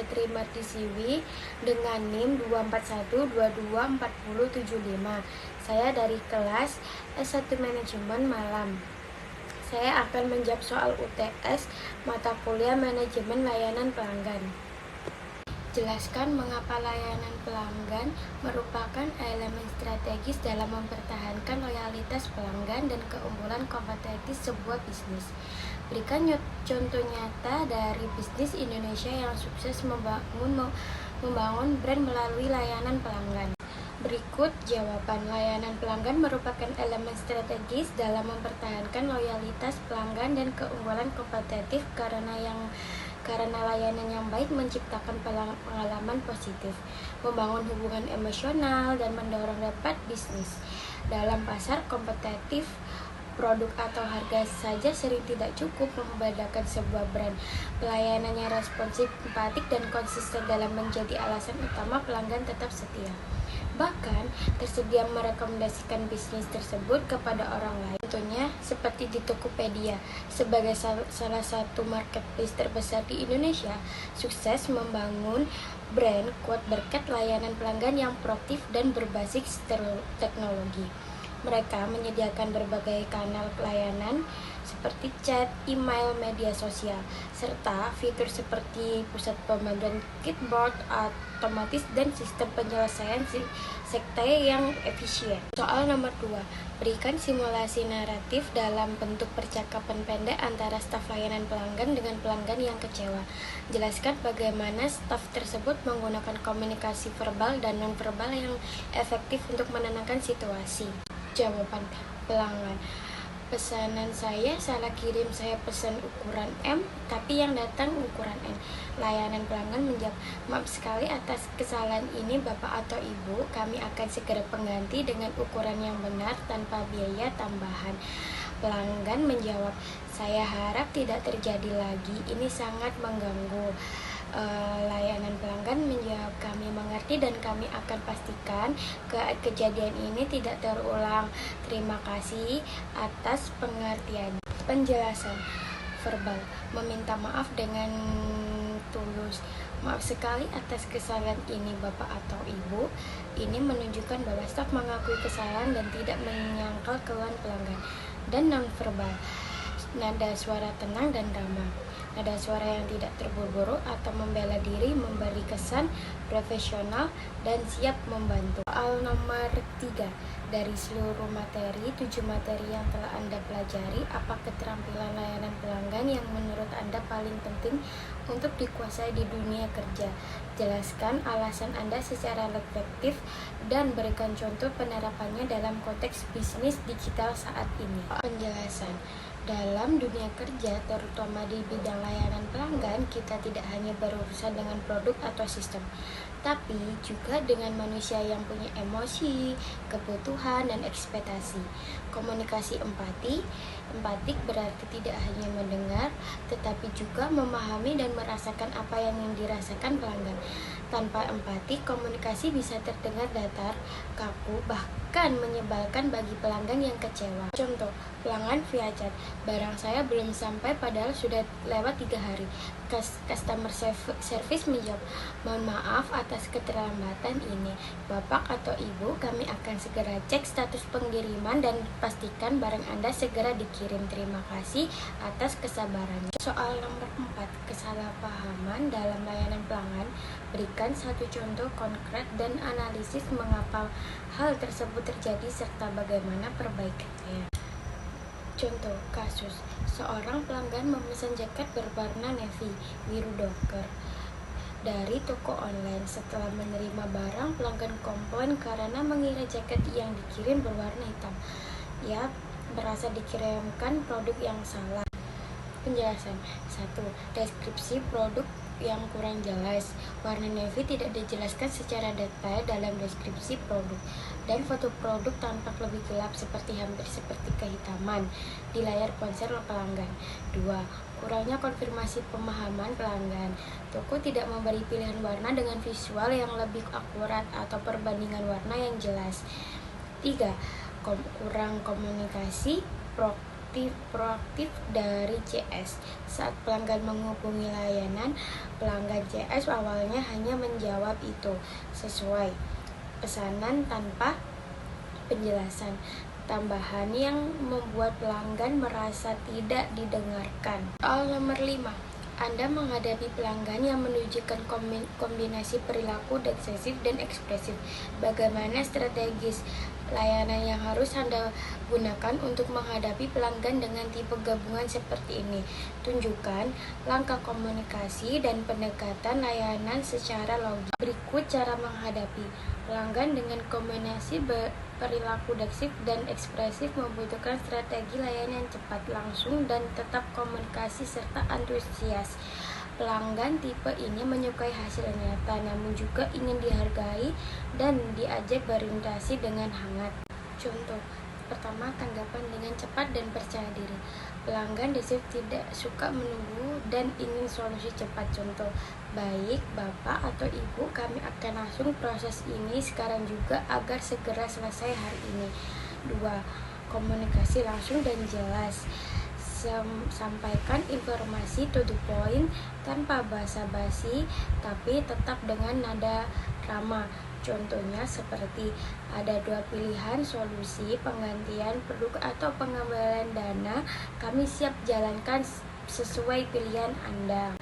keterima di CV dengan NIM 241224075. Saya dari kelas S1 Manajemen Malam. Saya akan menjawab soal UTS mata kuliah Manajemen Layanan Pelanggan. Jelaskan mengapa layanan pelanggan merupakan elemen strategis dalam mempertahankan loyalitas pelanggan dan keunggulan kompetitif sebuah bisnis. Berikan contoh nyata dari bisnis Indonesia yang sukses membangun brand melalui layanan pelanggan. Berikut jawaban. Layanan pelanggan merupakan elemen strategis dalam mempertahankan loyalitas pelanggan dan keunggulan kompetitif karena layanan yang baik menciptakan pengalaman positif, membangun hubungan emosional, dan mendorong dapat bisnis. Dalam pasar kompetitif, produk atau harga saja sering tidak cukup membedakan sebuah brand. Pelayanan yang responsif, empatik, dan konsisten dalam menjadi alasan utama pelanggan tetap setia. Bahkan, tersedia merekomendasikan bisnis tersebut kepada orang lain. Contohnya, seperti di Tokopedia, sebagai salah satu marketplace terbesar di Indonesia, sukses membangun brand kuat berkat layanan pelanggan yang proaktif dan berbasis teknologi. Mereka menyediakan berbagai kanal pelayanan seperti chat, email, media sosial, serta fitur seperti pusat pembagian keyboard otomatis dan sistem penyelesaian sekte yang efisien. Soal nomor 2, berikan simulasi naratif dalam bentuk percakapan pendek antara staf layanan pelanggan dengan pelanggan yang kecewa. Jelaskan bagaimana staf tersebut menggunakan komunikasi verbal dan non-verbal yang efektif untuk menenangkan situasi. Jawaban pelanggan. Pesanan saya salah kirim, saya pesan ukuran M, tapi yang datang ukuran N. Layanan pelanggan menjawab, maaf sekali atas kesalahan ini Bapak atau Ibu, kami akan segera pengganti dengan ukuran yang benar tanpa biaya tambahan. Pelanggan menjawab, saya harap tidak terjadi lagi, ini sangat mengganggu. Layanan pelanggan menjawab, kami mengerti dan kami akan pastikan kejadian ini tidak terulang. Terima kasih atas pengertian. Penjelasan verbal, meminta maaf dengan tulus. Maaf sekali atas kesalahan ini Bapak atau Ibu. Ini menunjukkan bahwa staf mengakui kesalahan dan tidak menyangkal keluhan pelanggan. Dan non-verbal, nada suara tenang dan ramah. Nada suara yang tidak terburu-buru atau membela diri, memberi kesan profesional dan siap membantu. Soal nomor 3, dari seluruh materi, 7 materi yang telah Anda pelajari, apa keterampilan layanan pelanggan yang menurut Anda paling penting untuk dikuasai di dunia kerja? Jelaskan alasan Anda secara reflektif dan berikan contoh penerapannya dalam konteks bisnis digital saat ini. Penjelasan. Dalam dunia kerja, terutama di bidang layanan pelanggan, kita tidak hanya berurusan dengan produk atau sistem, tapi juga dengan manusia yang punya emosi, kebutuhan, dan ekspektasi. Komunikasi empatik berarti tidak hanya mendengar, tetapi juga memahami dan merasakan apa yang dirasakan pelanggan. Tanpa empati, komunikasi bisa terdengar datar, kaku, bahkan menyebalkan bagi pelanggan yang kecewa. Contoh, pelanggan via chat, barang saya belum sampai padahal sudah lewat 3 hari. Customer service menjawab, mohon maaf atas keterlambatan ini. Bapak atau Ibu, kami akan segera cek status pengiriman dan pastikan barang Anda segera dikirim. Terima kasih atas kesabarannya. Soal nomor 4, kesalahpahaman dalam layanan pelanggan. Berikan satu contoh konkret dan analisis mengapa hal tersebut terjadi serta bagaimana perbaikannya. Contoh kasus, seorang pelanggan memesan jaket berwarna navy biru docker dari toko online. Setelah menerima barang, pelanggan komplain karena mengira jaket yang dikirim berwarna hitam. Ia merasa dikirimkan produk yang salah. Penjelasan. 1. Deskripsi produk yang kurang jelas. Warna navy tidak dijelaskan secara detail dalam deskripsi produk, dan foto produk tampak lebih gelap hampir seperti kehitaman di layar ponsel pelanggan. 2. Kurangnya konfirmasi pemahaman pelanggan. Toko tidak memberi pilihan warna dengan visual yang lebih akurat atau perbandingan warna yang jelas. 3. Kurang komunikasi proaktif dari CS. Saat pelanggan menghubungi layanan, pelanggan CS awalnya hanya menjawab itu sesuai pesanan tanpa penjelasan tambahan yang membuat pelanggan merasa tidak didengarkan. Soal nomor 5, Anda menghadapi pelanggan yang menunjukkan kombinasi perilaku deksesif dan ekspresif. Bagaimana strategis layanan yang harus Anda gunakan untuk menghadapi pelanggan dengan tipe gabungan seperti ini? Tunjukkan langkah komunikasi dan pendekatan layanan secara logis. Berikut cara menghadapi pelanggan dengan kombinasi perilaku deksif dan ekspresif membutuhkan strategi layanan cepat, langsung, dan tetap komunikasi serta antusias. Pelanggan tipe ini menyukai hasil nyata, namun juga ingin dihargai dan diajak berinteraksi dengan hangat. Contoh, pertama, tanggapan dengan cepat dan percaya diri. Pelanggan deksif tidak suka menunggu dan ingin solusi cepat. Contoh, baik Bapak atau Ibu, kami akan langsung proses ini sekarang juga agar segera selesai hari ini. 2. Komunikasi langsung dan jelas. Sampaikan informasi to the point tanpa basa-basi, tapi tetap dengan nada ramah. Contohnya seperti, ada 2 pilihan solusi, penggantian produk atau pengembalian dana. Kami siap jalankan sesuai pilihan Anda.